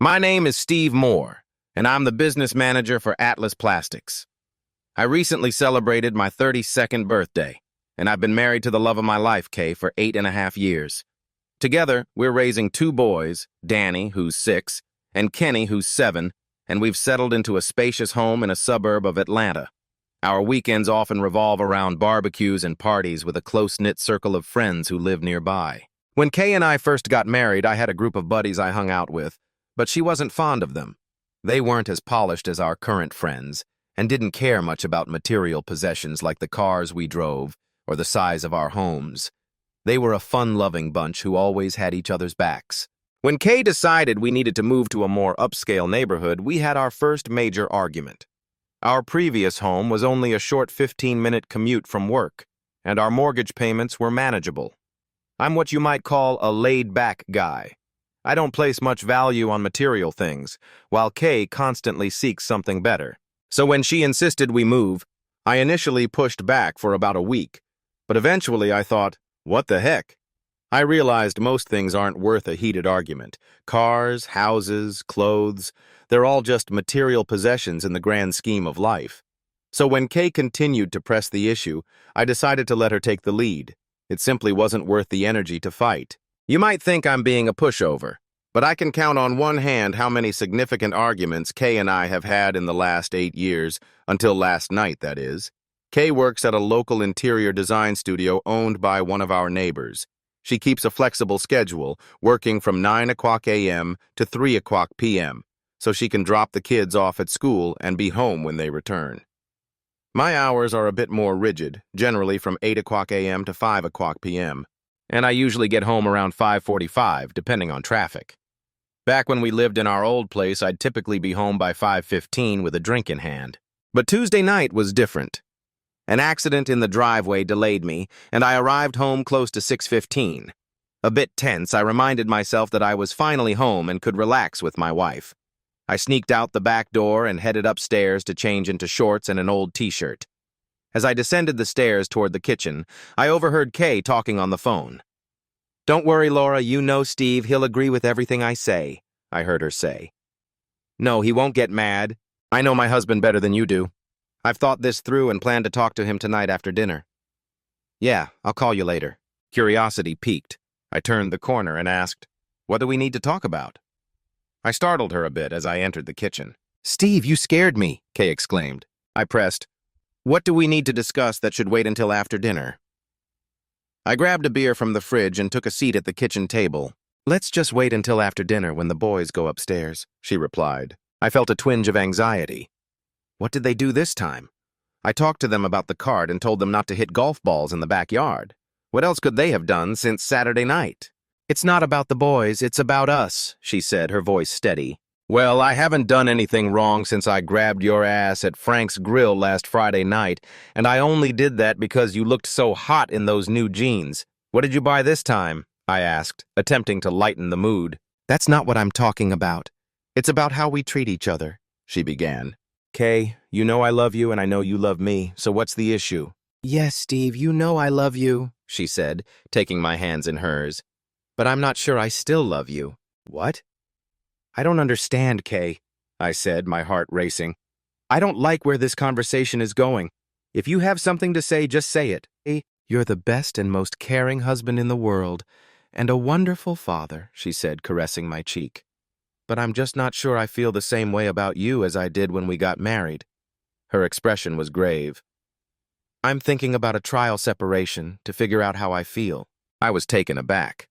My name is Steve Moore, and I'm the business manager for Atlas Plastics. I recently celebrated my 32nd birthday, and I've been married to the love of my life, Kay, for 8.5 years. Together, we're raising two boys, Danny, who's 6, and Kenny, who's 7, and we've settled into a spacious home in a suburb of Atlanta. Our weekends often revolve around barbecues and parties with a close-knit circle of friends who live nearby. When Kay and I first got married, I had a group of buddies I hung out with, but she wasn't fond of them. They weren't as polished as our current friends, and didn't care much about material possessions like the cars we drove or the size of our homes. They were a fun-loving bunch who always had each other's backs. When Kay decided we needed to move to a more upscale neighborhood, we had our first major argument. Our previous home was only a short 15-minute commute from work, and our mortgage payments were manageable. I'm what you might call a laid-back guy. I don't place much value on material things, while Kay constantly seeks something better. So when she insisted we move, I initially pushed back for about a week, but eventually I thought, what the heck? I realized most things aren't worth a heated argument. Cars, houses, clothes, they're all just material possessions in the grand scheme of life. So when Kay continued to press the issue, I decided to let her take the lead. It simply wasn't worth the energy to fight. You might think I'm being a pushover, but I can count on one hand how many significant arguments Kay and I have had in the last 8 years, until last night, that is. Kay works at a local interior design studio owned by one of our neighbors. She keeps a flexible schedule, working from 9 o'clock a.m. to 3 o'clock p.m., so she can drop the kids off at school and be home when they return. My hours are a bit more rigid, generally from 8 o'clock a.m. to 5 o'clock p.m., and I usually get home around 5:45, depending on traffic. Back when we lived in our old place, I'd typically be home by 5:15 with a drink in hand. But Tuesday night was different. An accident in the driveway delayed me, and I arrived home close to 6:15. A bit tense, I reminded myself that I was finally home and could relax with my wife. I sneaked out the back door and headed upstairs to change into shorts and an old t-shirt. As I descended the stairs toward the kitchen, I overheard Kay talking on the phone. "Don't worry, Laura, you know Steve, he'll agree with everything I say," I heard her say. "No, he won't get mad. I know my husband better than you do. I've thought this through and plan to talk to him tonight after dinner." "Yeah, I'll call you later." Curiosity piqued. I turned the corner and asked, "What do we need to talk about?" I startled her a bit as I entered the kitchen. "Steve, you scared me," Kay exclaimed. I pressed, "What do we need to discuss that should wait until after dinner?" I grabbed a beer from the fridge and took a seat at the kitchen table. "Let's just wait until after dinner when the boys go upstairs," she replied. I felt a twinge of anxiety. What did they do this time? I talked to them about the cart and told them not to hit golf balls in the backyard. What else could they have done since Saturday night? "It's not about the boys, it's about us," she said, her voice steady. "Well, I haven't done anything wrong since I grabbed your ass at Frank's Grill last Friday night, and I only did that because you looked so hot in those new jeans. What did you buy this time?" I asked, attempting to lighten the mood. "That's not what I'm talking about. It's about how we treat each other," she began. "Kay, you know I love you and I know you love me, so what's the issue?" "Yes, Steve, you know I love you," she said, taking my hands in hers. "But I'm not sure I still love you." "What?" "I don't understand, Kay," I said, my heart racing. "I don't like where this conversation is going. If you have something to say, just say it. You're the best and most caring husband in the world, and a wonderful father," she said, caressing my cheek. "But I'm just not sure I feel the same way about you as I did when we got married." Her expression was grave. "I'm thinking about a trial separation to figure out how I feel." I was taken aback.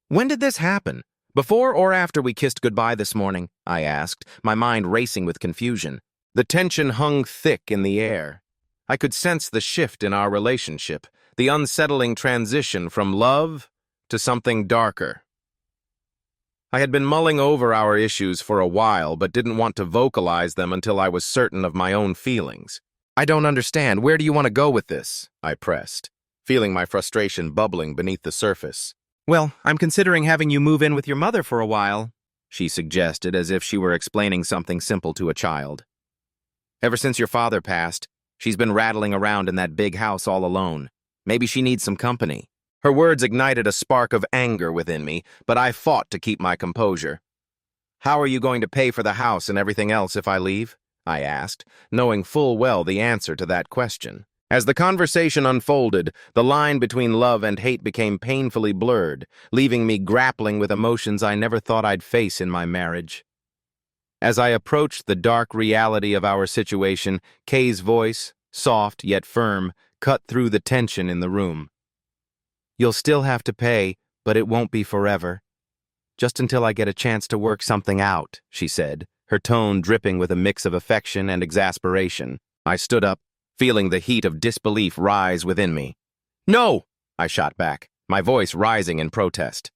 "When did this happen? Before or after we kissed goodbye this morning?" I asked, my mind racing with confusion. The tension hung thick in the air. I could sense the shift in our relationship, the unsettling transition from love to something darker. I had been mulling over our issues for a while, but didn't want to vocalize them until I was certain of my own feelings. "I don't understand. Where do you want to go with this?" I pressed, feeling my frustration bubbling beneath the surface. "Well, I'm considering having you move in with your mother for a while," she suggested, as if she were explaining something simple to a child. "Ever since your father passed, she's been rattling around in that big house all alone. Maybe she needs some company." Her words ignited a spark of anger within me, but I fought to keep my composure. How are you going to pay for the house and everything else if I leave? I asked, knowing full well the answer to that question. As the conversation unfolded, the line between love and hate became painfully blurred, leaving me grappling with emotions I never thought I'd face in my marriage. As I approached the dark reality of our situation, Kay's voice, soft yet firm, cut through the tension in the room. You'll still have to pay, but it won't be forever. Just until I get a chance to work something out, she said, her tone dripping with a mix of affection and exasperation. I stood up, feeling the heat of disbelief rise within me. No! I shot back, my voice rising in protest.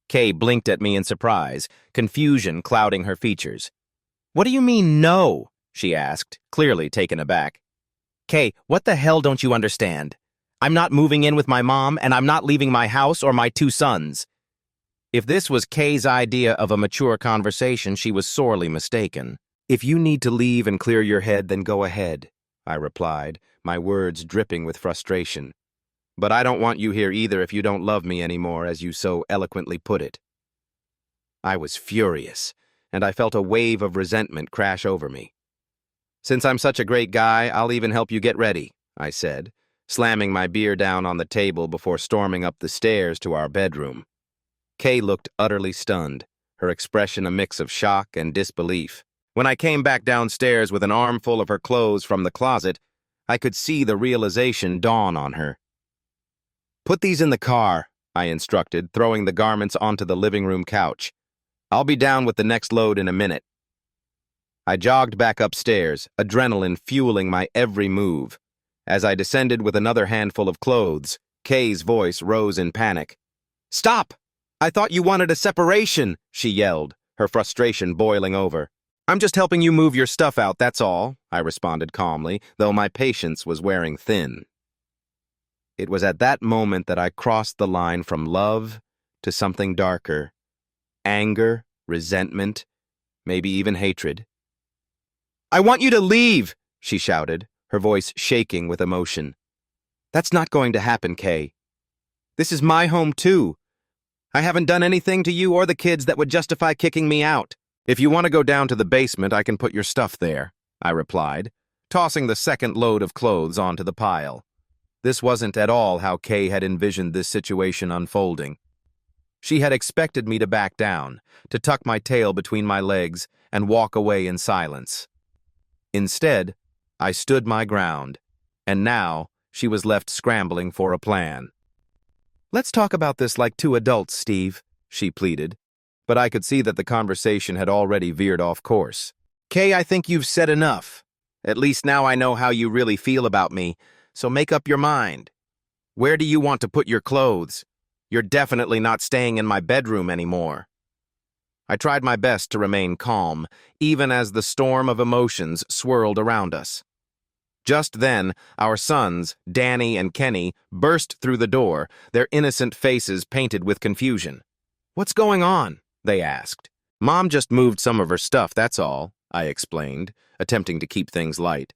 Kay blinked at me in surprise, confusion clouding her features. What do you mean, no? She asked, clearly taken aback. Kay, what the hell don't you understand? I'm not moving in with my mom, and I'm not leaving my house or my 2 sons. If this was Kay's idea of a mature conversation, she was sorely mistaken. If you need to leave and clear your head, then go ahead, I replied, my words dripping with frustration. But I don't want you here either if you don't love me anymore, as you so eloquently put it. I was furious, and I felt a wave of resentment crash over me. Since I'm such a great guy, I'll even help you get ready, I said, slamming my beer down on the table before storming up the stairs to our bedroom. Kay looked utterly stunned, her expression a mix of shock and disbelief. When I came back downstairs with an armful of her clothes from the closet, I could see the realization dawn on her. Put these in the car, I instructed, throwing the garments onto the living room couch. I'll be down with the next load in a minute. I jogged back upstairs, adrenaline fueling my every move. As I descended with another handful of clothes, Kay's voice rose in panic. Stop! I thought you wanted a separation, she yelled, her frustration boiling over. I'm just helping you move your stuff out, that's all, I responded calmly, though my patience was wearing thin. It was at that moment that I crossed the line from love to something darker. Anger, resentment, maybe even hatred. I want you to leave, she shouted, her voice shaking with emotion. That's not going to happen, Kay. This is my home, too. I haven't done anything to you or the kids that would justify kicking me out. If you want to go down to the basement, I can put your stuff there, I replied, tossing the second load of clothes onto the pile. This wasn't at all how Kay had envisioned this situation unfolding. She had expected me to back down, to tuck my tail between my legs and walk away in silence. Instead, I stood my ground, and now she was left scrambling for a plan. Let's talk about this like 2 adults, Steve, she pleaded, but I could see that the conversation had already veered off course. Kay, I think you've said enough. At least now I know how you really feel about me, so make up your mind. Where do you want to put your clothes? You're definitely not staying in my bedroom anymore. I tried my best to remain calm, even as the storm of emotions swirled around us. Just then, our sons, Danny and Kenny, burst through the door, their innocent faces painted with confusion. What's going on? They asked. Mom just moved some of her stuff, that's all, I explained, attempting to keep things light.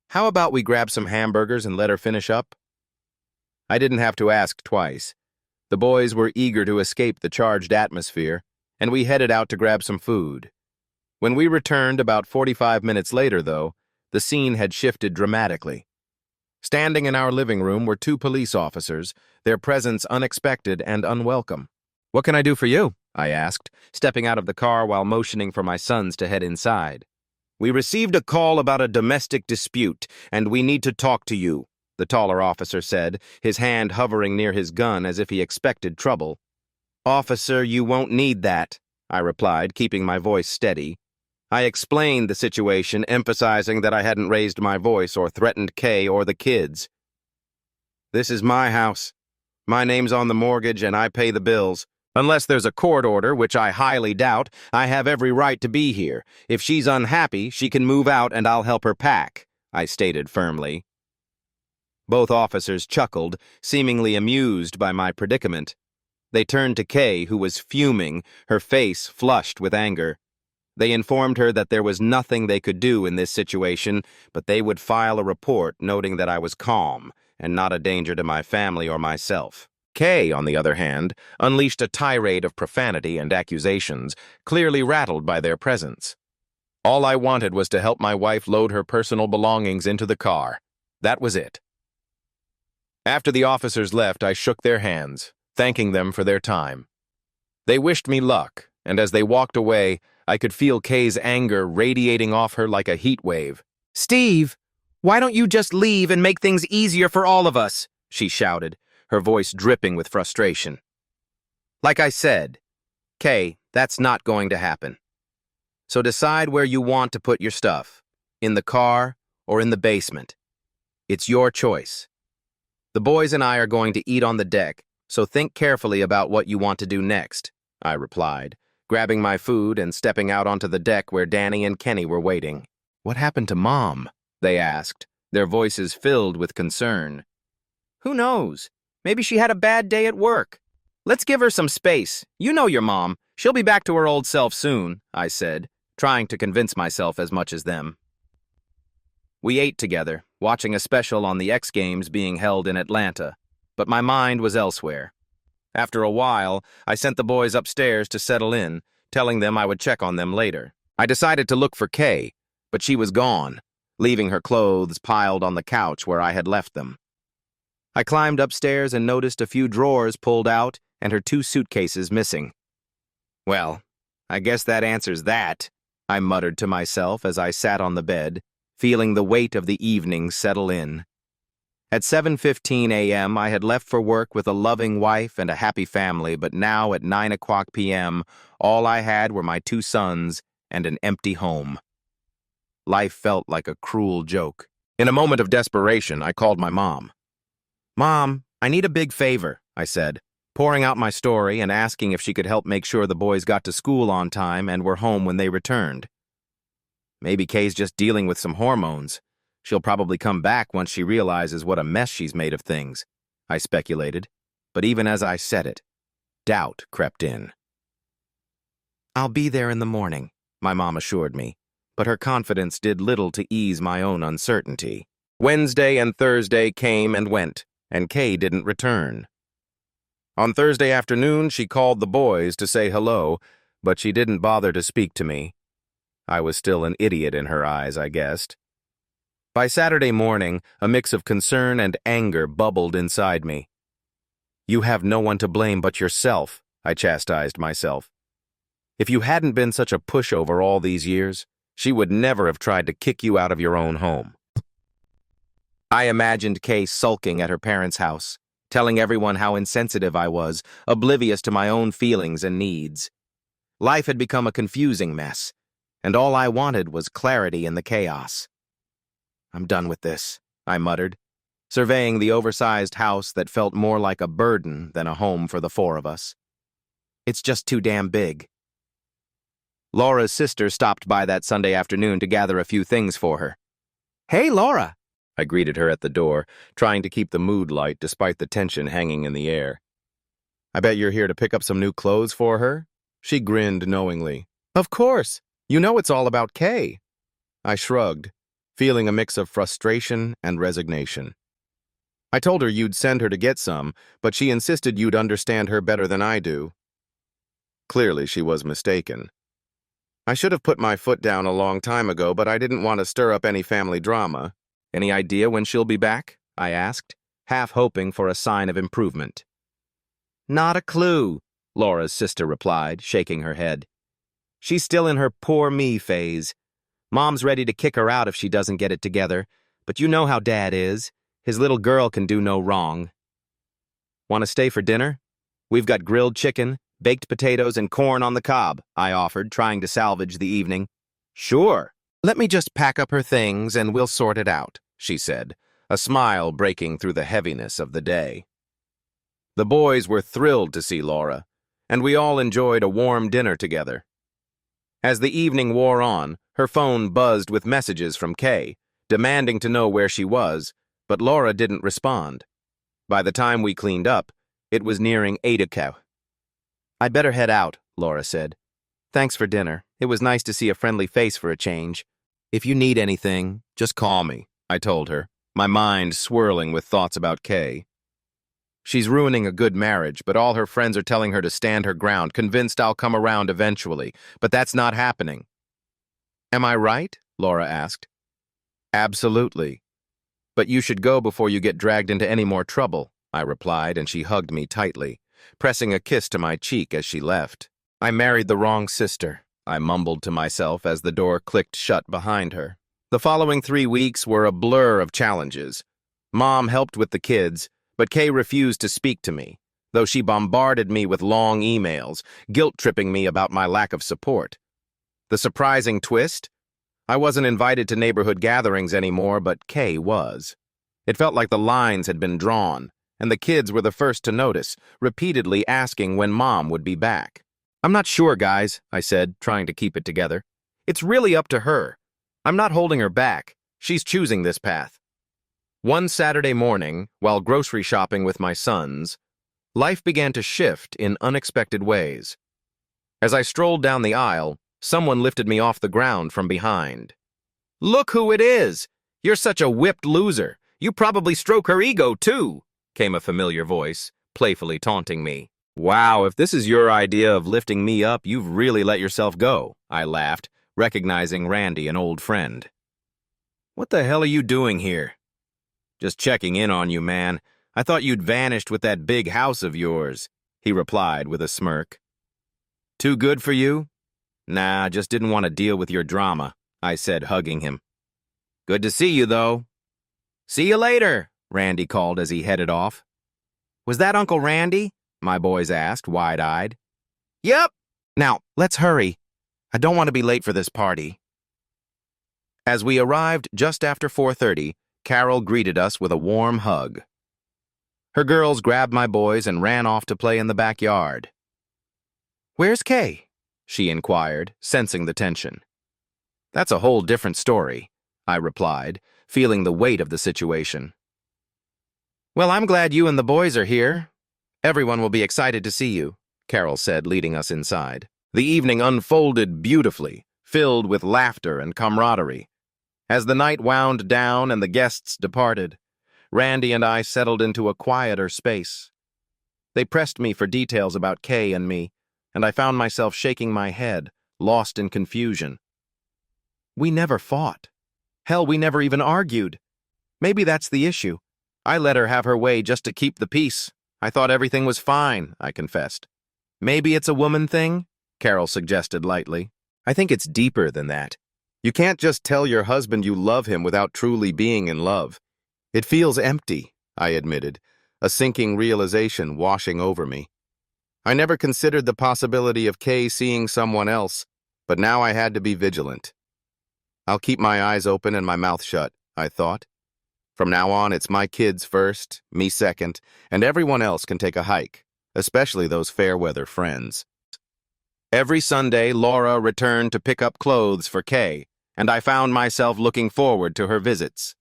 How about we grab some hamburgers and let her finish up? I didn't have to ask twice. The boys were eager to escape the charged atmosphere, and we headed out to grab some food. When we returned about 45 minutes later, though, the scene had shifted dramatically. Standing in our living room were 2 police officers, their presence unexpected and unwelcome. What can I do for you? I asked, stepping out of the car while motioning for my sons to head inside. We received a call about a domestic dispute, and we need to talk to you, the taller officer said, his hand hovering near his gun as if he expected trouble. Officer, you won't need that, I replied, keeping my voice steady. I explained the situation, emphasizing that I hadn't raised my voice or threatened Kay or the kids. This is my house. My name's on the mortgage and I pay the bills. Unless there's a court order, which I highly doubt, I have every right to be here. If she's unhappy, she can move out and I'll help her pack, I stated firmly. Both officers chuckled, seemingly amused by my predicament. They turned to Kay, who was fuming, her face flushed with anger. They informed her that there was nothing they could do in this situation, but they would file a report noting that I was calm and not a danger to my family or myself. Kay, on the other hand, unleashed a tirade of profanity and accusations, clearly rattled by their presence. All I wanted was to help my wife load her personal belongings into the car. That was it. After the officers left, I shook their hands, thanking them for their time. They wished me luck, and as they walked away, I could feel Kay's anger radiating off her like a heat wave. "Steve, why don't you just leave and make things easier for all of us?" she shouted, her voice dripping with frustration. Like I said, Kay, that's not going to happen. So decide where you want to put your stuff, in the car or in the basement. It's your choice. The boys and I are going to eat on the deck, so think carefully about what you want to do next, I replied, grabbing my food and stepping out onto the deck where Danny and Kenny were waiting. "What happened to Mom?" they asked, their voices filled with concern. "Who knows? Maybe she had a bad day at work. Let's give her some space. You know your mom. She'll be back to her old self soon," I said, trying to convince myself as much as them. We ate together, watching a special on the X Games being held in Atlanta, but my mind was elsewhere. After a while, I sent the boys upstairs to settle in, telling them I would check on them later. I decided to look for Kay, but she was gone, leaving her clothes piled on the couch where I had left them. I climbed upstairs and noticed a few drawers pulled out and her 2 suitcases missing. "Well, I guess that answers that," I muttered to myself as I sat on the bed, feeling the weight of the evening settle in. At 7:15 a.m., I had left for work with a loving wife and a happy family, but now at 9 o'clock p.m., all I had were my 2 sons and an empty home. Life felt like a cruel joke. In a moment of desperation, I called my mom. "Mom, I need a big favor," I said, pouring out my story and asking if she could help make sure the boys got to school on time and were home when they returned. "Maybe Kay's just dealing with some hormones. She'll probably come back once she realizes what a mess she's made of things," I speculated, but even as I said it, doubt crept in. "I'll be there in the morning," my mom assured me, but her confidence did little to ease my own uncertainty. Wednesday and Thursday came and went, and Kay didn't return. On Thursday afternoon, she called the boys to say hello, but she didn't bother to speak to me. I was still an idiot in her eyes, I guessed. By Saturday morning, a mix of concern and anger bubbled inside me. "You have no one to blame but yourself," I chastised myself. "If you hadn't been such a pushover all these years, she would never have tried to kick you out of your own home." I imagined Kay sulking at her parents' house, telling everyone how insensitive I was, oblivious to my own feelings and needs. Life had become a confusing mess, and all I wanted was clarity in the chaos. "I'm done with this," I muttered, surveying the oversized house that felt more like a burden than a home for the 4 of us. "It's just too damn big." Laura's sister stopped by that Sunday afternoon to gather a few things for her. "Hey, Laura," I greeted her at the door, trying to keep the mood light despite the tension hanging in the air. "I bet you're here to pick up some new clothes for her?" She grinned knowingly. "Of course. You know it's all about Kay." I shrugged, feeling a mix of frustration and resignation. "I told her you'd send her to get some, but she insisted you'd understand her better than I do." Clearly, she was mistaken. I should have put my foot down a long time ago, but I didn't want to stir up any family drama. "Any idea when she'll be back?" I asked, half hoping for a sign of improvement. "Not a clue," Laura's sister replied, shaking her head. "She's still in her poor me phase. Mom's ready to kick her out if she doesn't get it together, but you know how Dad is. His little girl can do no wrong." "Want to stay for dinner? We've got grilled chicken, baked potatoes, and corn on the cob," I offered, trying to salvage the evening. "Sure. Let me just pack up her things and we'll sort it out," she said, a smile breaking through the heaviness of the day. The boys were thrilled to see Laura, and we all enjoyed a warm dinner together. As the evening wore on, her phone buzzed with messages from Kay, demanding to know where she was, but Laura didn't respond. By the time we cleaned up, it was nearing 8 o'clock. "I'd better head out," Laura said. "Thanks for dinner. It was nice to see a friendly face for a change. If you need anything, just call me," I told her, my mind swirling with thoughts about Kay. She's ruining a good marriage, but all her friends are telling her to stand her ground, convinced I'll come around eventually. But that's not happening. Am I right? Laura asked. Absolutely. But you should go before you get dragged into any more trouble, I replied, and she hugged me tightly, pressing a kiss to my cheek as she left. I married the wrong sister, I mumbled to myself as the door clicked shut behind her. The following 3 weeks were a blur of challenges. Mom helped with the kids, but Kay refused to speak to me, though she bombarded me with long emails, guilt-tripping me about my lack of support. The surprising twist? I wasn't invited to neighborhood gatherings anymore, but Kay was. It felt like the lines had been drawn, and the kids were the first to notice, repeatedly asking when Mom would be back. I'm not sure, guys, I said, trying to keep it together. It's really up to her. I'm not holding her back. She's choosing this path. One Saturday morning, while grocery shopping with my sons, life began to shift in unexpected ways. As I strolled down the aisle, someone lifted me off the ground from behind. Look who it is! You're such a whipped loser. You probably stroke her ego, too, came a familiar voice, playfully taunting me. Wow, if this is your idea of lifting me up, you've really let yourself go, I laughed, recognizing Randy, an old friend. What the hell are you doing here? Just checking in on you, man. I thought you'd vanished with that big house of yours, he replied with a smirk. Too good for you? Nah, just didn't want to deal with your drama, I said, hugging him. Good to see you, though. See you later, Randy called as he headed off. Was that Uncle Randy? My boys asked, wide-eyed. Yep. Now, let's hurry. I don't want to be late for this party. As we arrived just after 4:30, Carol greeted us with a warm hug. Her girls grabbed my boys and ran off to play in the backyard. Where's Kay? She inquired, sensing the tension. That's a whole different story, I replied, feeling the weight of the situation. Well, I'm glad you and the boys are here. Everyone will be excited to see you, Carol said, leading us inside. The evening unfolded beautifully, filled with laughter and camaraderie. As the night wound down and the guests departed, Randy and I settled into a quieter space. They pressed me for details about Kay and me, and I found myself shaking my head, lost in confusion. We never fought. Hell, we never even argued. Maybe that's the issue. I let her have her way just to keep the peace. I thought everything was fine, I confessed. Maybe it's a woman thing? Carol suggested lightly. I think it's deeper than that. You can't just tell your husband you love him without truly being in love. It feels empty, I admitted, a sinking realization washing over me. I never considered the possibility of Kay seeing someone else, but now I had to be vigilant. I'll keep my eyes open and my mouth shut, I thought. From now on, it's my kids first, me second, and everyone else can take a hike, especially those fair-weather friends. Every Sunday, Laura returned to pick up clothes for Kay, and I found myself looking forward to her visits.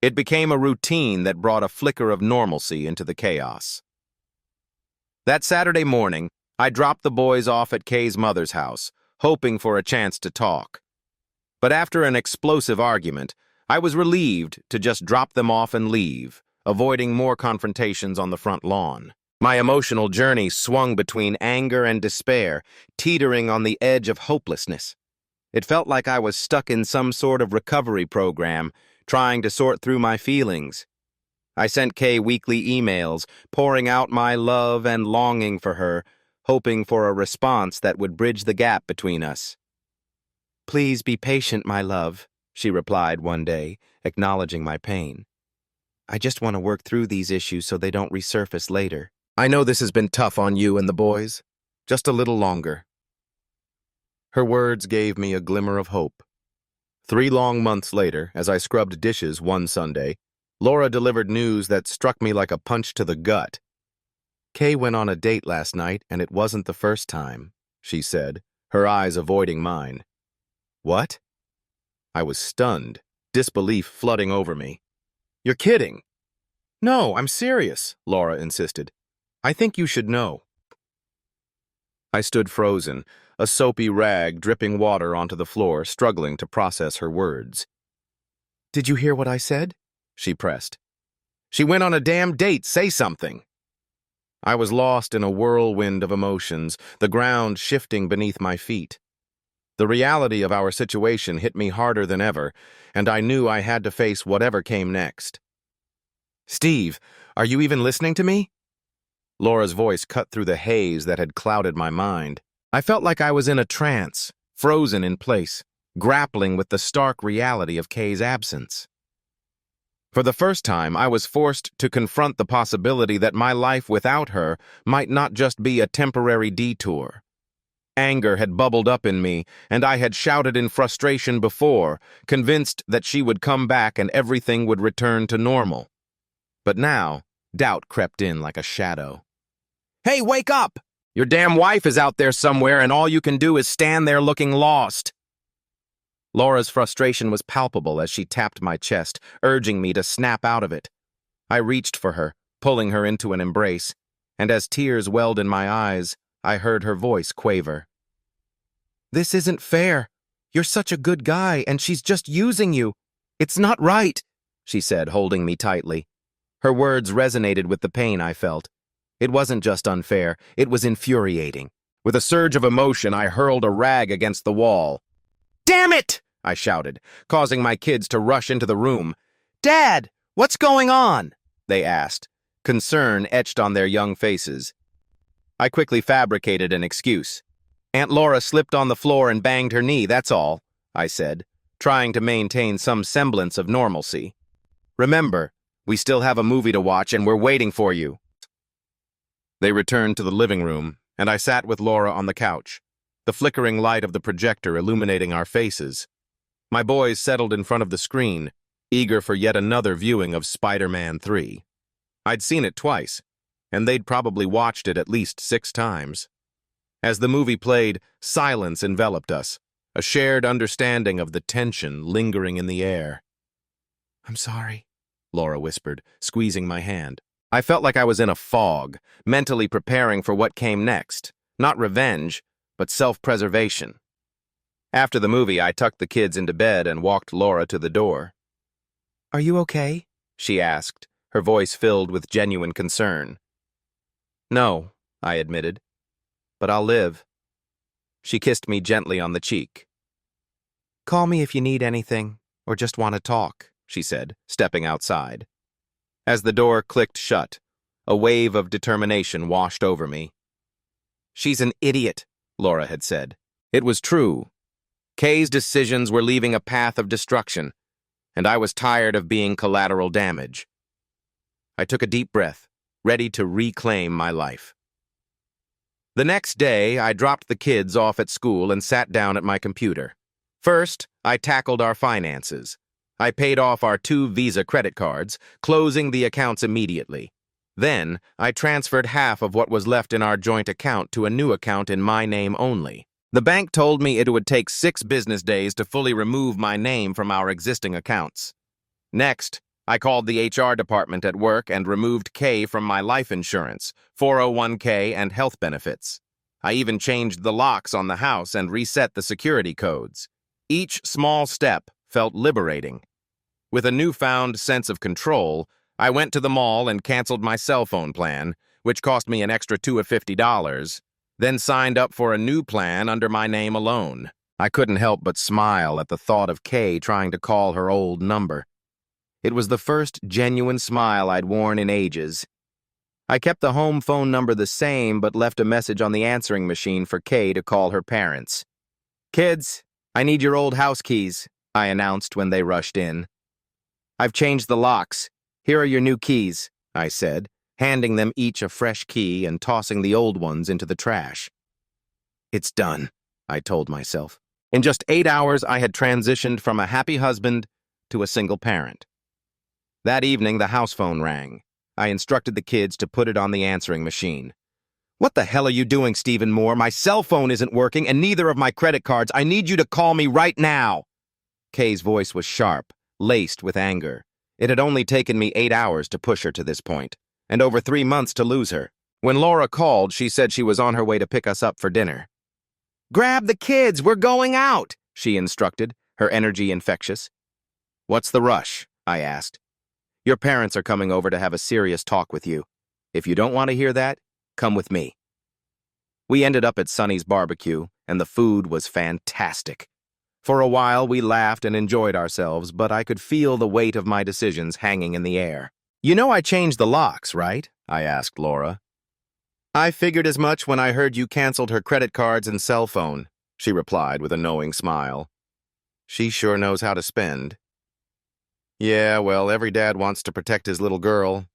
It became a routine that brought a flicker of normalcy into the chaos. That Saturday morning, I dropped the boys off at Kay's mother's house, hoping for a chance to talk. But after an explosive argument, I was relieved to just drop them off and leave, avoiding more confrontations on the front lawn. My emotional journey swung between anger and despair, teetering on the edge of hopelessness. It felt like I was stuck in some sort of recovery program, trying to sort through my feelings. I sent Kay weekly emails, pouring out my love and longing for her, hoping for a response that would bridge the gap between us. Please be patient, my love, she replied one day, acknowledging my pain. I just want to work through these issues so they don't resurface later. I know this has been tough on you and the boys. Just a little longer. Her words gave me a glimmer of hope. 3 long months later, as I scrubbed dishes one Sunday, Laura delivered news that struck me like a punch to the gut. Kay went on a date last night, and it wasn't the first time, she said, her eyes avoiding mine. What? I was stunned, disbelief flooding over me. You're kidding. No, I'm serious, Laura insisted. I think you should know. I stood frozen, a soapy rag dripping water onto the floor, struggling to process her words. Did you hear what I said? She pressed. She went on a damn date, say something. I was lost in a whirlwind of emotions, the ground shifting beneath my feet. The reality of our situation hit me harder than ever, and I knew I had to face whatever came next. "Steve, are you even listening to me?" Laura's voice cut through the haze that had clouded my mind. I felt like I was in a trance, frozen in place, grappling with the stark reality of Kay's absence. For the first time, I was forced to confront the possibility that my life without her might not just be a temporary detour. Anger had bubbled up in me, and I had shouted in frustration before, convinced that she would come back and everything would return to normal. But now, doubt crept in like a shadow. "Hey, wake up! Your damn wife is out there somewhere, and all you can do is stand there looking lost." Laura's frustration was palpable as she tapped my chest, urging me to snap out of it. I reached for her, pulling her into an embrace, and as tears welled in my eyes, I heard her voice quaver. "This isn't fair. You're such a good guy, and she's just using you. It's not right," she said, holding me tightly. Her words resonated with the pain I felt. It wasn't just unfair, it was infuriating. With a surge of emotion, I hurled a rag against the wall. "Damn it!" I shouted, causing my kids to rush into the room. "Dad, what's going on?" they asked, concern etched on their young faces. I quickly fabricated an excuse. "Aunt Laura slipped on the floor and banged her knee, that's all," I said, trying to maintain some semblance of normalcy. "Remember, we still have a movie to watch and we're waiting for you." They returned to the living room, and I sat with Laura on the couch, the flickering light of the projector illuminating our faces. My boys settled in front of the screen, eager for yet another viewing of Spider-Man 3. I'd seen it twice, and they'd probably watched it at least 6 times. As the movie played, silence enveloped us, a shared understanding of the tension lingering in the air. "I'm sorry," Laura whispered, squeezing my hand. I felt like I was in a fog, mentally preparing for what came next. Not revenge, but self-preservation. After the movie, I tucked the kids into bed and walked Laura to the door. "Are you okay?" she asked, her voice filled with genuine concern. "No," I admitted, "but I'll live." She kissed me gently on the cheek. "Call me if you need anything, or just want to talk," she said, stepping outside. As the door clicked shut, a wave of determination washed over me. "She's an idiot," Laura had said. It was true. Kay's decisions were leaving a path of destruction, and I was tired of being collateral damage. I took a deep breath, ready to reclaim my life. The next day, I dropped the kids off at school and sat down at my computer. First, I tackled our finances. I paid off our 2 Visa credit cards, closing the accounts immediately. Then, I transferred half of what was left in our joint account to a new account in my name only. The bank told me it would take 6 business days to fully remove my name from our existing accounts. Next, I called the HR department at work and removed Kay from my life insurance, 401k, and health benefits. I even changed the locks on the house and reset the security codes. Each small step felt liberating. With a newfound sense of control, I went to the mall and canceled my cell phone plan, which cost me an extra $2 of $50, then signed up for a new plan under my name alone. I couldn't help but smile at the thought of Kay trying to call her old number. It was the first genuine smile I'd worn in ages. I kept the home phone number the same, but left a message on the answering machine for Kay to call her parents. "Kids, I need your old house keys," I announced when they rushed in. "I've changed the locks. Here are your new keys," I said, handing them each a fresh key and tossing the old ones into the trash. "It's done," I told myself. In just 8 hours, I had transitioned from a happy husband to a single parent. That evening, the house phone rang. I instructed the kids to put it on the answering machine. "What the hell are you doing, Stephen Moore? My cell phone isn't working, and neither of my credit cards. I need you to call me right now." Kay's voice was sharp, laced with anger. It had only taken me 8 hours to push her to this point, and over 3 months to lose her. When Laura called, she said she was on her way to pick us up for dinner. "Grab the kids, we're going out," she instructed, her energy infectious. "What's the rush?" I asked. "Your parents are coming over to have a serious talk with you. If you don't want to hear that, Come with me." We ended up at Sonny's barbecue, and the food was fantastic. For a while, we laughed and enjoyed ourselves, but I could feel the weight of my decisions hanging in the air. "You know I changed the locks, right?" I asked Laura. "I figured as much when I heard you canceled her credit cards and cell phone," she replied with a knowing smile. "She sure knows how to spend." "Yeah, well, every dad wants to protect his little girl,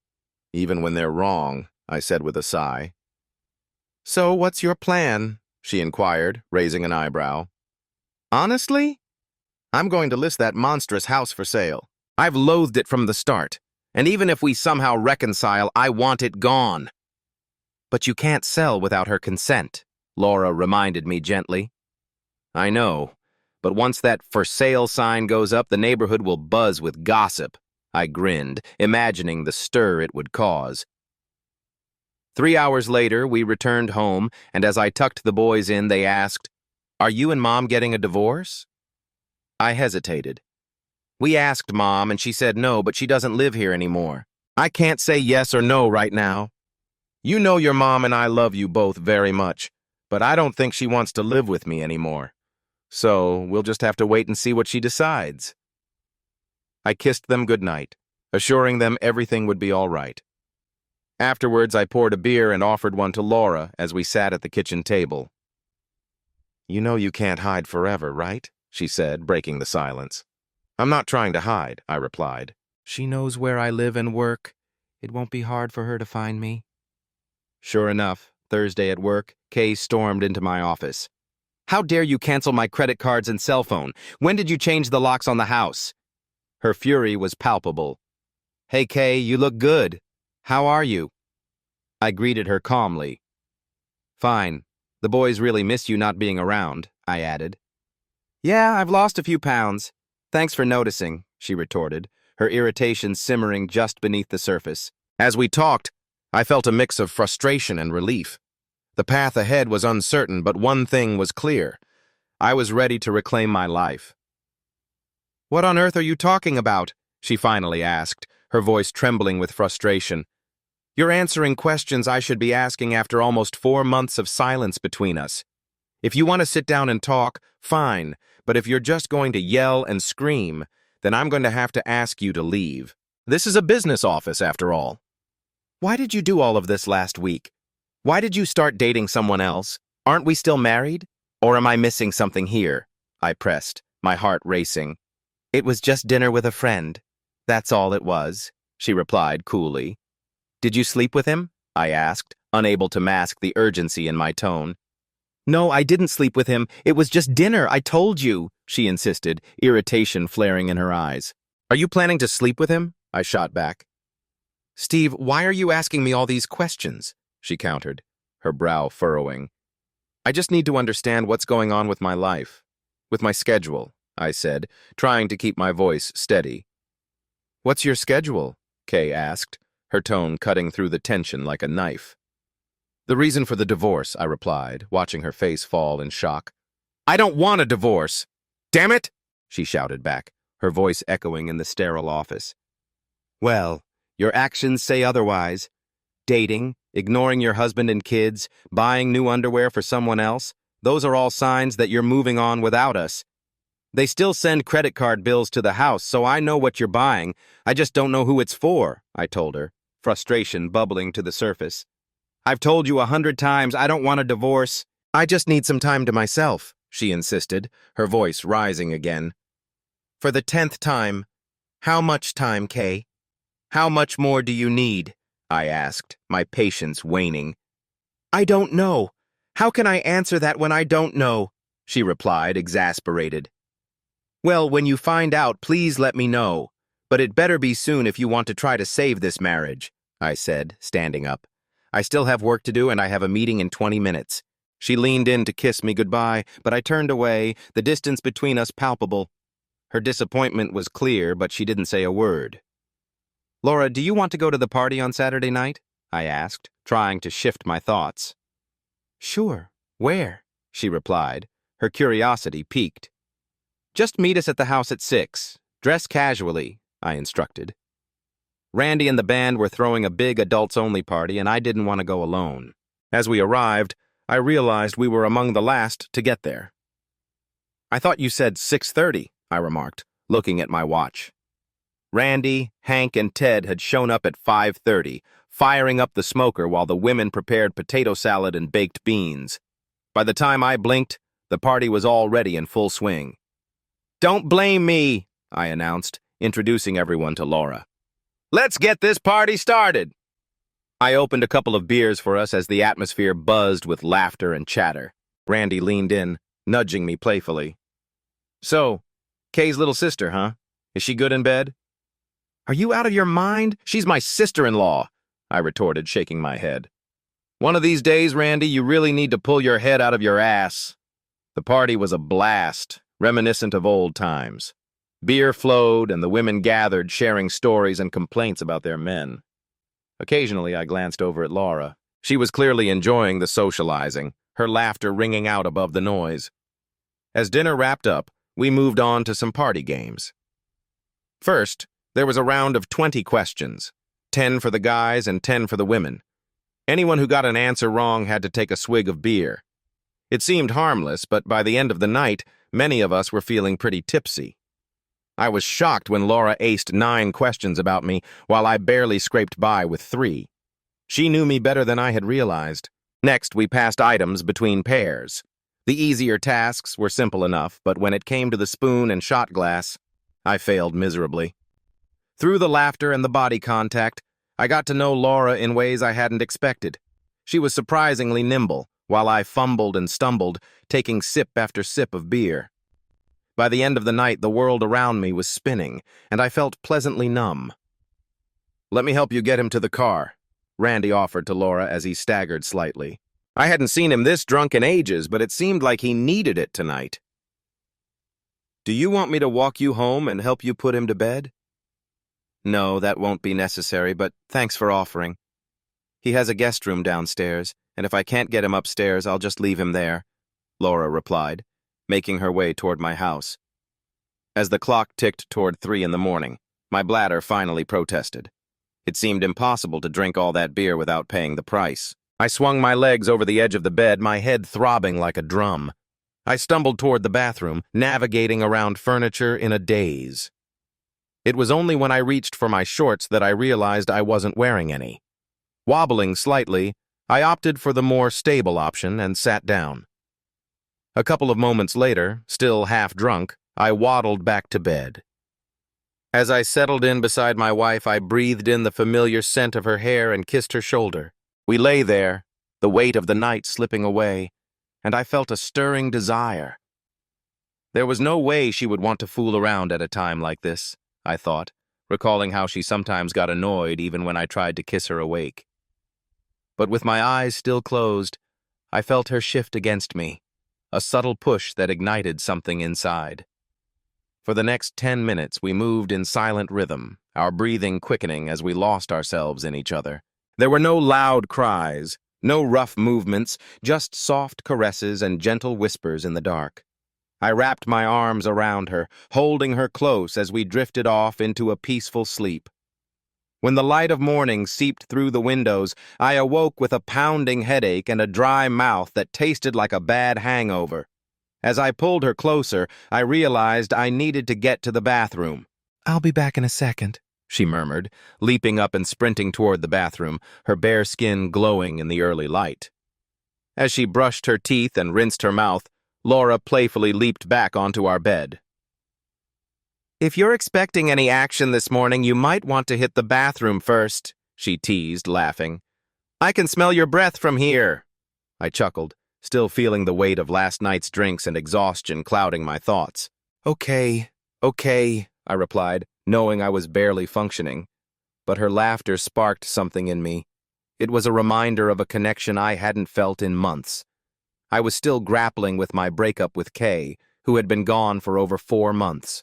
even when they're wrong," I said with a sigh. "So what's your plan?" she inquired, raising an eyebrow. "Honestly, I'm going to list that monstrous house for sale. I've loathed it from the start, and even if we somehow reconcile, I want it gone." "But you can't sell without her consent," Laura reminded me gently. "I know, but once that for sale sign goes up, the neighborhood will buzz with gossip." I grinned, imagining the stir it would cause. 3 hours later, we returned home, and as I tucked the boys in, they asked, "Are you and Mom getting a divorce?" I hesitated. "We asked Mom, and she said no, but she doesn't live here anymore. I can't say yes or no right now. You know your mom and I love you both very much, but I don't think she wants to live with me anymore. So we'll just have to wait and see what she decides." I kissed them goodnight, assuring them everything would be all right. Afterwards, I poured a beer and offered one to Laura as we sat at the kitchen table. "You know you can't hide forever, right?" she said, breaking the silence. "I'm not trying to hide," I replied. "She knows where I live and work. It won't be hard for her to find me." Sure enough, Thursday at work, Kay stormed into my office. "How dare you cancel my credit cards and cell phone? When did you change the locks on the house?" Her fury was palpable. "Hey, Kay, you look good. How are you?" I greeted her calmly. "Fine. The boys really miss you not being around," I added. "Yeah, I've lost a few pounds. Thanks for noticing," she retorted, her irritation simmering just beneath the surface. As we talked, I felt a mix of frustration and relief. The path ahead was uncertain, but one thing was clear. I was ready to reclaim my life. "What on earth are you talking about?" she finally asked, her voice trembling with frustration. "You're answering questions I should be asking after almost 4 months of silence between us. If you want to sit down and talk, fine, but if you're just going to yell and scream, then I'm going to have to ask you to leave. This is a business office, after all. Why did you do all of this last week? Why did you start dating someone else? Aren't we still married? Or am I missing something here?" I pressed, my heart racing. "It was just dinner with a friend. That's all it was," she replied coolly. "Did you sleep with him?" I asked, unable to mask the urgency in my tone. "No, I didn't sleep with him. It was just dinner, I told you," she insisted, irritation flaring in her eyes. "Are you planning to sleep with him?" I shot back. "Steve, why are you asking me all these questions?" she countered, her brow furrowing. "I just need to understand what's going on with my life, with my schedule," I said, trying to keep my voice steady. "What's your schedule?" Kay asked, her tone cutting through the tension like a knife. "The reason for the divorce," I replied, watching her face fall in shock. "I don't want a divorce! Damn it!" she shouted back, her voice echoing in the sterile office. "Well, your actions say otherwise. Dating, ignoring your husband and kids, buying new underwear for someone else, those are all signs that you're moving on without us. They still send credit card bills to the house, so I know what you're buying. I just don't know who it's for," I told her, frustration bubbling to the surface. "I've told you 100 times I don't want a divorce. I just need some time to myself," she insisted, her voice rising again. "For the 10th time, how much time, Kay? How much more do you need?" I asked, my patience waning. "I don't know. How can I answer that when I don't know?" she replied, exasperated. "Well, when you find out, please let me know. But it better be soon if you want to try to save this marriage," I said, standing up. "I still have work to do and I have a meeting in 20 minutes. She leaned in to kiss me goodbye, but I turned away, the distance between us palpable. Her disappointment was clear, but she didn't say a word. "Laura, do you want to go to the party on Saturday night?" I asked, trying to shift my thoughts. "Sure. Where?" she replied, her curiosity piqued. "Just meet us at the house at 6. Dress casually," I instructed. Randy and the band were throwing a big adults-only party, and I didn't want to go alone. As we arrived, I realized we were among the last to get there. "I thought you said 6:30, I remarked, looking at my watch. Randy, Hank, and Ted had shown up at 5:30, firing up the smoker while the women prepared potato salad and baked beans. By the time I blinked, the party was already in full swing. "Don't blame me," I announced, introducing everyone to Laura. "Let's get this party started." I opened a couple of beers for us as the atmosphere buzzed with laughter and chatter. Randy leaned in, nudging me playfully. "So, Kay's little sister, huh? Is she good in bed?" "Are you out of your mind? She's my sister-in-law," I retorted, shaking my head. "One of these days, Randy, you really need to pull your head out of your ass." The party was a blast, reminiscent of old times. Beer flowed, and the women gathered, sharing stories and complaints about their men. Occasionally, I glanced over at Laura. She was clearly enjoying the socializing, her laughter ringing out above the noise. As dinner wrapped up, we moved on to some party games. First, there was a round of 20 questions, 10 for the guys and 10 for the women. Anyone who got an answer wrong had to take a swig of beer. It seemed harmless, but by the end of the night, many of us were feeling pretty tipsy. I was shocked when Laura aced 9 questions about me, while I barely scraped by with 3. She knew me better than I had realized. Next, we passed items between pairs. The easier tasks were simple enough, but when it came to the spoon and shot glass, I failed miserably. Through the laughter and the body contact, I got to know Laura in ways I hadn't expected. She was surprisingly nimble, while I fumbled and stumbled, taking sip after sip of beer. By the end of the night, the world around me was spinning, and I felt pleasantly numb. "Let me help you get him to the car," Randy offered to Laura as he staggered slightly. I hadn't seen him this drunk in ages, but it seemed like he needed it tonight. "Do you want me to walk you home and help you put him to bed?" "No, that won't be necessary, but thanks for offering. He has a guest room downstairs, and if I can't get him upstairs, I'll just leave him there," Laura replied, making her way toward my house. As the clock ticked toward 3 in the morning, my bladder finally protested. It seemed impossible to drink all that beer without paying the price. I swung my legs over the edge of the bed, my head throbbing like a drum. I stumbled toward the bathroom, navigating around furniture in a daze. It was only when I reached for my shorts that I realized I wasn't wearing any. Wobbling slightly, I opted for the more stable option and sat down. A couple of moments later, still half drunk, I waddled back to bed. As I settled in beside my wife, I breathed in the familiar scent of her hair and kissed her shoulder. We lay there, the weight of the night slipping away, and I felt a stirring desire. There was no way she would want to fool around at a time like this, I thought, recalling how she sometimes got annoyed even when I tried to kiss her awake. But with my eyes still closed, I felt her shift against me, a subtle push that ignited something inside. For the next 10 minutes, we moved in silent rhythm, our breathing quickening as we lost ourselves in each other. There were no loud cries, no rough movements, just soft caresses and gentle whispers in the dark. I wrapped my arms around her, holding her close as we drifted off into a peaceful sleep. When the light of morning seeped through the windows, I awoke with a pounding headache and a dry mouth that tasted like a bad hangover. As I pulled her closer, I realized I needed to get to the bathroom. "I'll be back in a second," she murmured, leaping up and sprinting toward the bathroom, her bare skin glowing in the early light. As she brushed her teeth and rinsed her mouth, Laura playfully leaped back onto our bed. "If you're expecting any action this morning, you might want to hit the bathroom first," she teased, laughing. "I can smell your breath from here." I chuckled, still feeling the weight of last night's drinks and exhaustion clouding my thoughts. Okay, I replied, knowing I was barely functioning. But her laughter sparked something in me. It was a reminder of a connection I hadn't felt in months. I was still grappling with my breakup with Kay, who had been gone for over 4 months.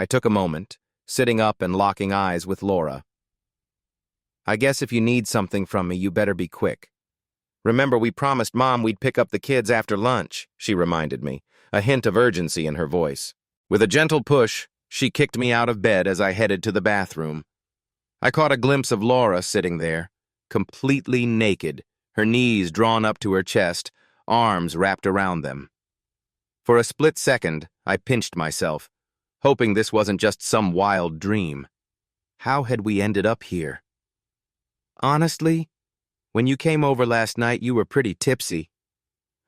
I took a moment, sitting up and locking eyes with Laura. "I guess if you need something from me, you better be quick. Remember, we promised Mom we'd pick up the kids after lunch," she reminded me, a hint of urgency in her voice. With a gentle push, she kicked me out of bed as I headed to the bathroom. I caught a glimpse of Laura sitting there, completely naked, her knees drawn up to her chest, arms wrapped around them. For a split second, I pinched myself, hoping this wasn't just some wild dream. How had we ended up here? Honestly, when you came over last night, you were pretty tipsy.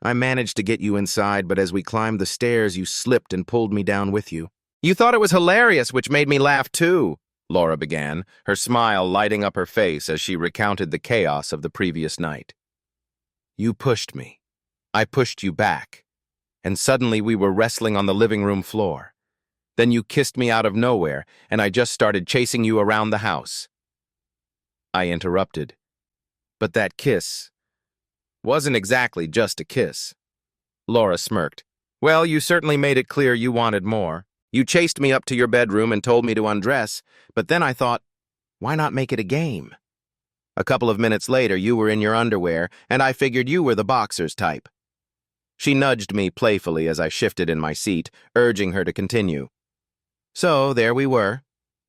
I managed to get you inside, but as we climbed the stairs, you slipped and pulled me down with you. You thought it was hilarious, which made me laugh too, Laura began, her smile lighting up her face as she recounted the chaos of the previous night. You pushed me. I pushed you back. And suddenly we were wrestling on the living room floor. Then you kissed me out of nowhere, and I just started chasing you around the house. I interrupted. But that kiss wasn't exactly just a kiss. Laura smirked. Well, you certainly made it clear you wanted more. You chased me up to your bedroom and told me to undress, but then I thought, why not make it a game? A couple of minutes later, you were in your underwear, and I figured you were the boxers type. She nudged me playfully as I shifted in my seat, urging her to continue. So there we were,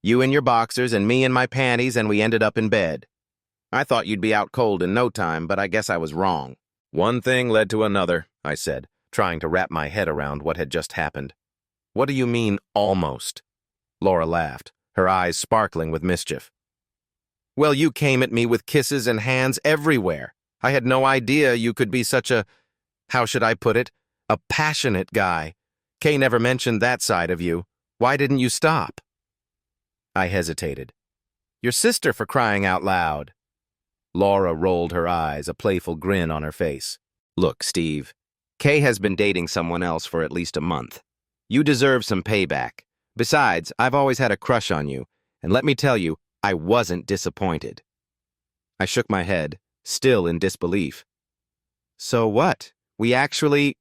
you in your boxers and me in my panties, and we ended up in bed. I thought you'd be out cold in no time, but I guess I was wrong. One thing led to another, I said, trying to wrap my head around what had just happened. What do you mean, almost? Laura laughed, her eyes sparkling with mischief. Well, you came at me with kisses and hands everywhere. I had no idea you could be such a, how should I put it, a passionate guy. Kay never mentioned that side of you. Why didn't you stop? I hesitated. Your sister, for crying out loud. Laura rolled her eyes, a playful grin on her face. Look, Steve, Kay has been dating someone else for at least a month. You deserve some payback. Besides, I've always had a crush on you, and let me tell you, I wasn't disappointed. I shook my head, still in disbelief. So what? We actually...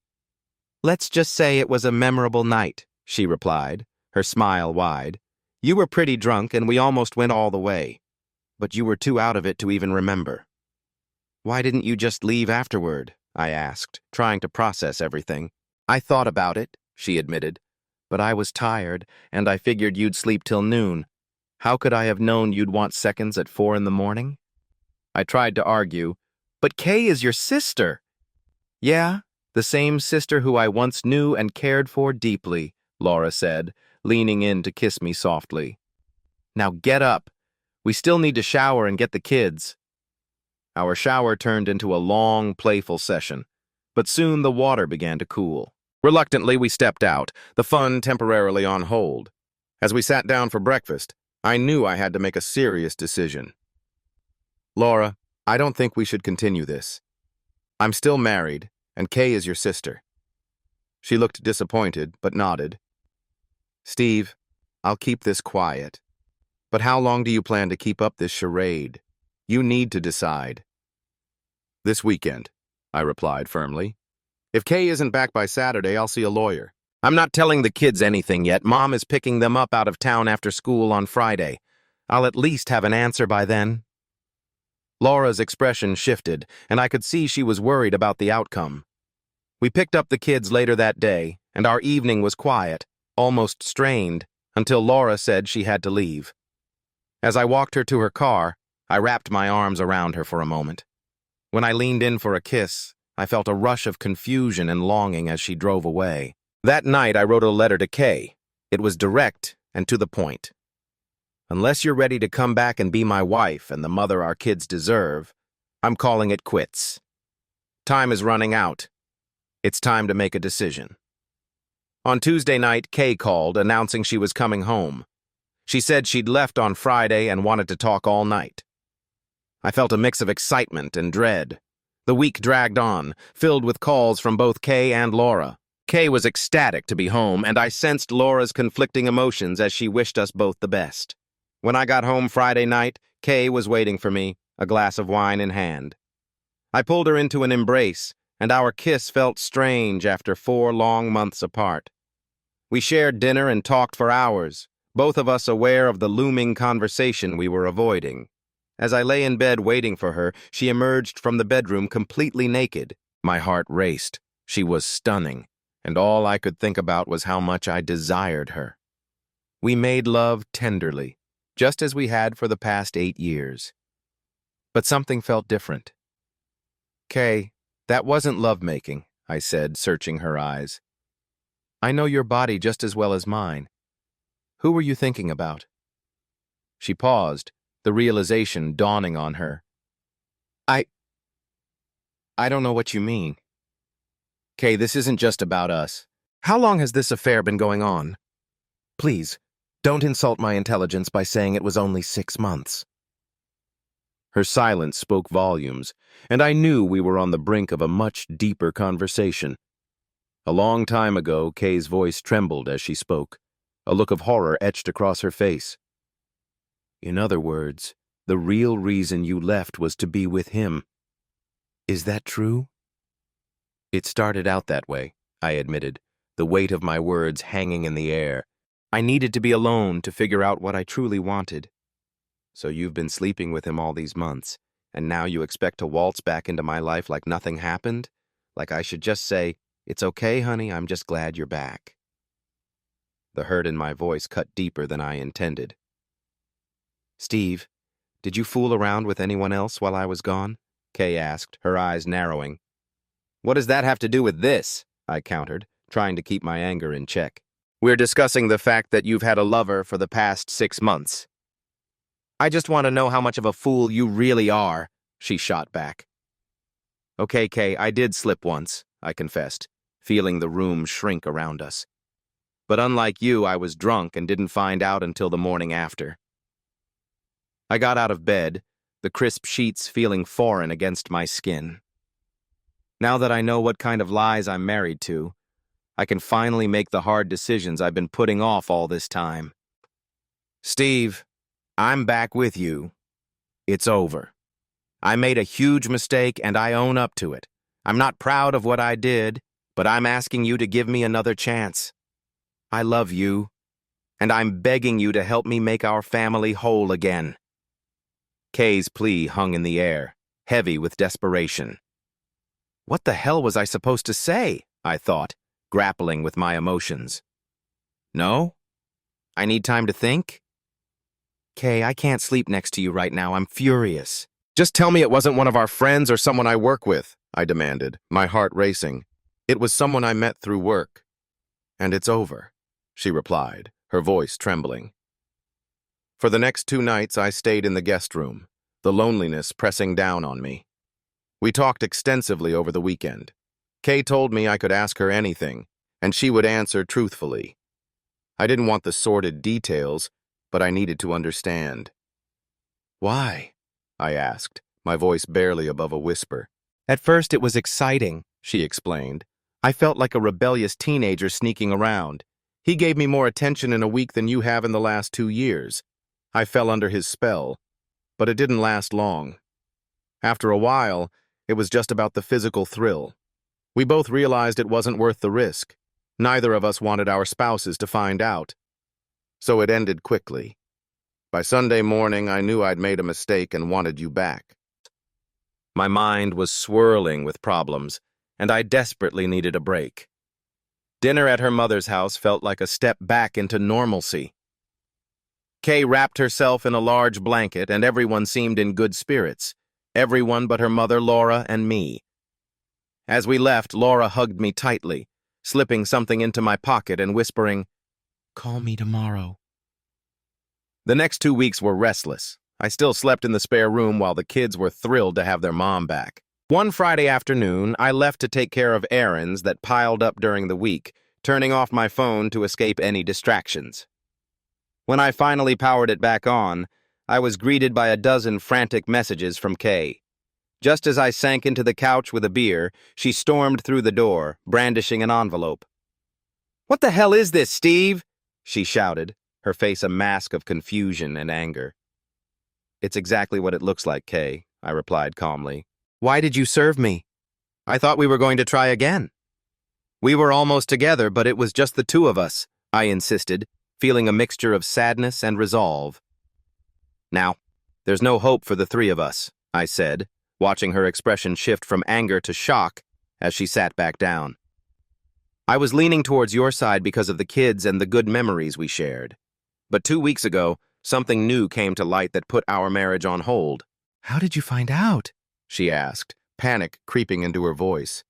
Let's just say it was a memorable night, she replied, her smile wide. You were pretty drunk and we almost went all the way. But you were too out of it to even remember. Why didn't you just leave afterward? I asked, trying to process everything. I thought about it, she admitted, but I was tired and I figured you'd sleep till noon. How could I have known you'd want seconds at 4 a.m? I tried to argue, but Kay is your sister. Yeah, the same sister who I once knew and cared for deeply, Laura said, leaning in to kiss me softly. Now get up. We still need to shower and get the kids. Our shower turned into a long, playful session, but soon the water began to cool. Reluctantly, we stepped out, the fun temporarily on hold. As we sat down for breakfast, I knew I had to make a serious decision. Laura, I don't think we should continue this. I'm still married, and Kay is your sister. She looked disappointed, but nodded. Steve, I'll keep this quiet. But how long do you plan to keep up this charade? You need to decide. This weekend, I replied firmly. If Kay isn't back by Saturday, I'll see a lawyer. I'm not telling the kids anything yet. Mom is picking them up out of town after school on Friday. I'll at least have an answer by then. Laura's expression shifted, and I could see she was worried about the outcome. We picked up the kids later that day, and our evening was quiet, almost strained, until Laura said she had to leave. As I walked her to her car, I wrapped my arms around her for a moment. When I leaned in for a kiss, I felt a rush of confusion and longing as she drove away. That night, I wrote a letter to Kay. It was direct and to the point. Unless you're ready to come back and be my wife and the mother our kids deserve, I'm calling it quits. Time is running out. It's time to make a decision. On Tuesday night, Kay called, announcing she was coming home. She said she'd left on Friday and wanted to talk all night. I felt a mix of excitement and dread. The week dragged on, filled with calls from both Kay and Laura. Kay was ecstatic to be home, and I sensed Laura's conflicting emotions as she wished us both the best. When I got home Friday night, Kay was waiting for me, a glass of wine in hand. I pulled her into an embrace, and our kiss felt strange after 4 long months apart. We shared dinner and talked for hours, both of us aware of the looming conversation we were avoiding. As I lay in bed waiting for her, she emerged from the bedroom completely naked. My heart raced. She was stunning, and all I could think about was how much I desired her. We made love tenderly, just as we had for the past 8 years. But something felt different. Kay, that wasn't lovemaking, I said, searching her eyes. I know your body just as well as mine. Who were you thinking about? She paused, the realization dawning on her. I don't know what you mean. Kay, this isn't just about us. How long has this affair been going on? Please, don't insult my intelligence by saying it was only 6 months. Her silence spoke volumes, and I knew we were on the brink of a much deeper conversation. A long time ago, Kay's voice trembled as she spoke, a look of horror etched across her face. In other words, the real reason you left was to be with him. Is that true? It started out that way, I admitted, the weight of my words hanging in the air. I needed to be alone to figure out what I truly wanted. So you've been sleeping with him all these months, and now you expect to waltz back into my life like nothing happened? Like I should just say, "It's okay, honey, I'm just glad you're back." The hurt in my voice cut deeper than I intended. Steve, did you fool around with anyone else while I was gone? Kay asked, her eyes narrowing. What does that have to do with this? I countered, trying to keep my anger in check. We're discussing the fact that you've had a lover for the past 6 months. I just want to know how much of a fool you really are, she shot back. Okay, Kay, I did slip once, I confessed, feeling the room shrink around us. But unlike you, I was drunk and didn't find out until the morning after. I got out of bed, the crisp sheets feeling foreign against my skin. Now that I know what kind of lies I'm married to, I can finally make the hard decisions I've been putting off all this time. Steve, I'm back with you. It's over. I made a huge mistake and I own up to it. I'm not proud of what I did, but I'm asking you to give me another chance. I love you, and I'm begging you to help me make our family whole again. Kay's plea hung in the air, heavy with desperation. What the hell was I supposed to say? I thought, grappling with my emotions. No? I need time to think? Kay, I can't sleep next to you right now. I'm furious. Just tell me it wasn't one of our friends or someone I work with, I demanded, my heart racing. It was someone I met through work. And it's over, she replied, her voice trembling. For the next 2 nights, I stayed in the guest room, the loneliness pressing down on me. We talked extensively over the weekend. Kay told me I could ask her anything, and she would answer truthfully. I didn't want the sordid details, but I needed to understand. Why? I asked, my voice barely above a whisper. At first it was exciting, she explained. I felt like a rebellious teenager sneaking around. He gave me more attention in a week than you have in the last 2 years. I fell under his spell, but it didn't last long. After a while, it was just about the physical thrill. We both realized it wasn't worth the risk. Neither of us wanted our spouses to find out. So it ended quickly. By Sunday morning, I knew I'd made a mistake and wanted you back. My mind was swirling with problems, and I desperately needed a break. Dinner at her mother's house felt like a step back into normalcy. Kay wrapped herself in a large blanket, and everyone seemed in good spirits. Everyone but her mother, Laura, and me. As we left, Laura hugged me tightly, slipping something into my pocket and whispering, "Call me tomorrow." The next 2 weeks were restless. I still slept in the spare room while the kids were thrilled to have their mom back. One Friday afternoon, I left to take care of errands that piled up during the week, turning off my phone to escape any distractions. When I finally powered it back on, I was greeted by a dozen frantic messages from Kay. Just as I sank into the couch with a beer, she stormed through the door, brandishing an envelope. "What the hell is this, Steve?" she shouted, her face a mask of confusion and anger. "It's exactly what it looks like, Kay," I replied calmly. "Why did you serve me? I thought we were going to try again." "We were almost together, but it was just the 2 of us," I insisted, feeling a mixture of sadness and resolve. "Now, there's no hope for the 3 of us," I said, watching her expression shift from anger to shock as she sat back down. "I was leaning towards your side because of the kids and the good memories we shared. But 2 weeks ago, something new came to light that put our marriage on hold." "How did you find out?" she asked, panic creeping into her voice.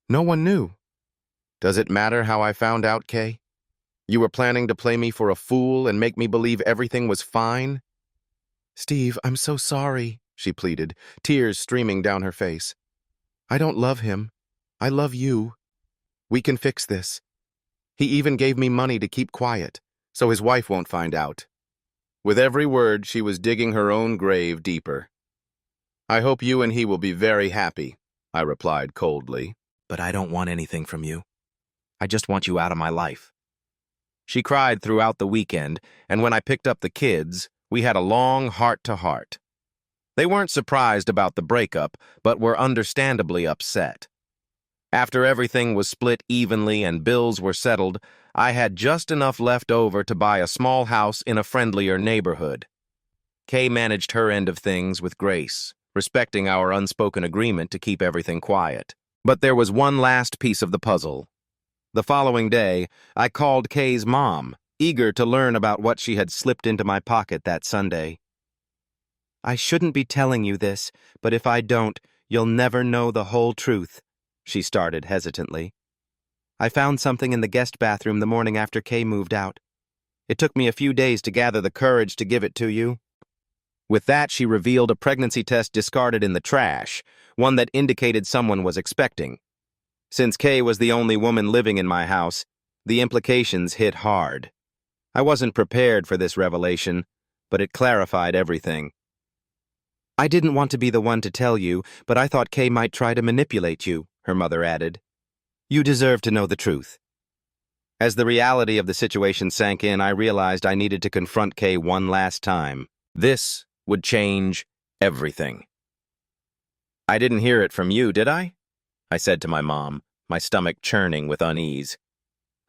No one knew. Does it matter how I found out, Kay? You were planning to play me for a fool and make me believe everything was fine? Steve, I'm so sorry, she pleaded, tears streaming down her face. I don't love him. I love you. We can fix this. He even gave me money to keep quiet, so his wife won't find out. With every word, she was digging her own grave deeper. I hope you and he will be very happy, I replied coldly. But I don't want anything from you. I just want you out of my life. She cried throughout the weekend, and when I picked up the kids, we had a long heart-to-heart. They weren't surprised about the breakup, but were understandably upset. After everything was split evenly and bills were settled, I had just enough left over to buy a small house in a friendlier neighborhood. Kay managed her end of things with grace, respecting our unspoken agreement to keep everything quiet. But there was one last piece of the puzzle. The following day, I called Kay's mom, eager to learn about what she had slipped into my pocket that Sunday. I shouldn't be telling you this, but if I don't, you'll never know the whole truth, she started hesitantly. I found something in the guest bathroom the morning after Kay moved out. It took me a few days to gather the courage to give it to you. With that, she revealed a pregnancy test discarded in the trash, one that indicated someone was expecting. Since Kay was the only woman living in my house, the implications hit hard. I wasn't prepared for this revelation, but it clarified everything. I didn't want to be the one to tell you, but I thought Kay might try to manipulate you, her mother added. You deserve to know the truth. As the reality of the situation sank in, I realized I needed to confront Kay one last time. This would change everything. I didn't hear it from you, did I? I said to my mom, my stomach churning with unease.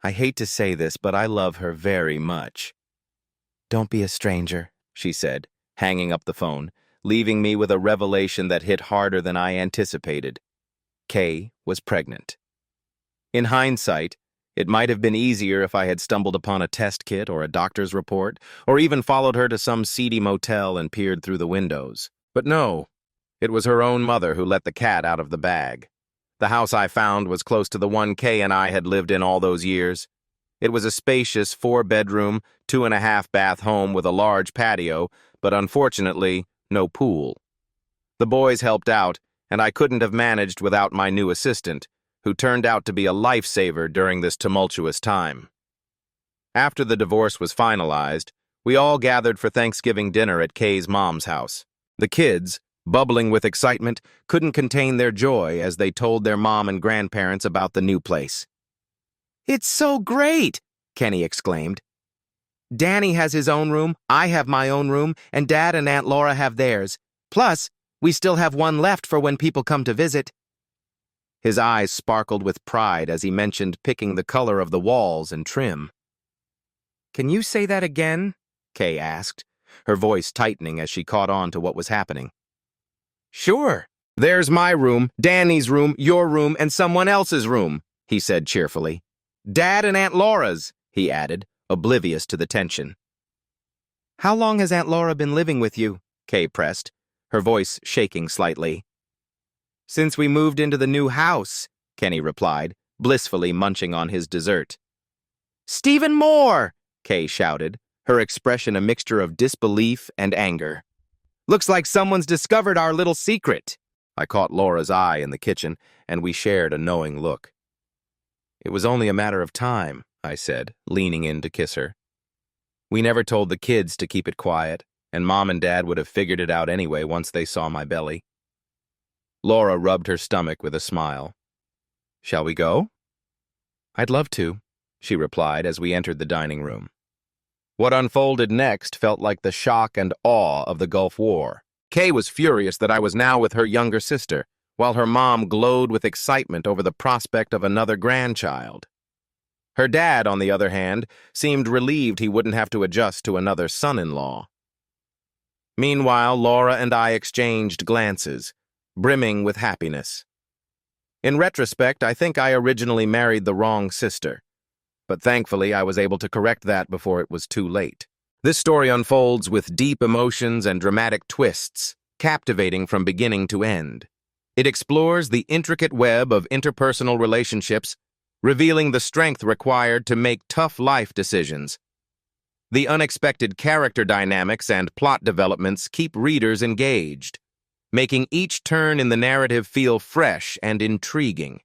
I hate to say this, but I love her very much. Don't be a stranger, she said, hanging up the phone, leaving me with a revelation that hit harder than I anticipated. Kay was pregnant. In hindsight, it might have been easier if I had stumbled upon a test kit or a doctor's report, or even followed her to some seedy motel and peered through the windows. But no, it was her own mother who let the cat out of the bag. The house I found was close to the one Kay and I had lived in all those years. It was a spacious 4-bedroom, 2.5-bath home with a large patio, but unfortunately, no pool. The boys helped out, and I couldn't have managed without my new assistant, who turned out to be a lifesaver during this tumultuous time. After the divorce was finalized, we all gathered for Thanksgiving dinner at Kay's mom's house. The kids, bubbling with excitement, couldn't contain their joy as they told their mom and grandparents about the new place. It's so great, Kenny exclaimed. Danny has his own room, I have my own room, and Dad and Aunt Laura have theirs. Plus, we still have one left for when people come to visit. His eyes sparkled with pride as he mentioned picking the color of the walls and trim. Can you say that again? Kay asked, her voice tightening as she caught on to what was happening. Sure. There's my room, Danny's room, your room, and someone else's room, he said cheerfully. Dad and Aunt Laura's, he added, oblivious to the tension. How long has Aunt Laura been living with you? Kay pressed, her voice shaking slightly. Since we moved into the new house, Kenny replied, blissfully munching on his dessert. Stephen Moore! Kay shouted, her expression a mixture of disbelief and anger. Looks like someone's discovered our little secret. I caught Laura's eye in the kitchen, and we shared a knowing look. It was only a matter of time, I said, leaning in to kiss her. We never told the kids to keep it quiet, and Mom and Dad would have figured it out anyway once they saw my belly. Laura rubbed her stomach with a smile. Shall we go? I'd love to, she replied as we entered the dining room. What unfolded next felt like the shock and awe of the Gulf War. Kay was furious that I was now with her younger sister, while her mom glowed with excitement over the prospect of another grandchild. Her dad, on the other hand, seemed relieved he wouldn't have to adjust to another son-in-law. Meanwhile, Laura and I exchanged glances, brimming with happiness. In retrospect, I think I originally married the wrong sister, but thankfully I was able to correct that before it was too late. This story unfolds with deep emotions and dramatic twists, captivating from beginning to end. It explores the intricate web of interpersonal relationships, revealing the strength required to make tough life decisions. The unexpected character dynamics and plot developments keep readers engaged, making each turn in the narrative feel fresh and intriguing.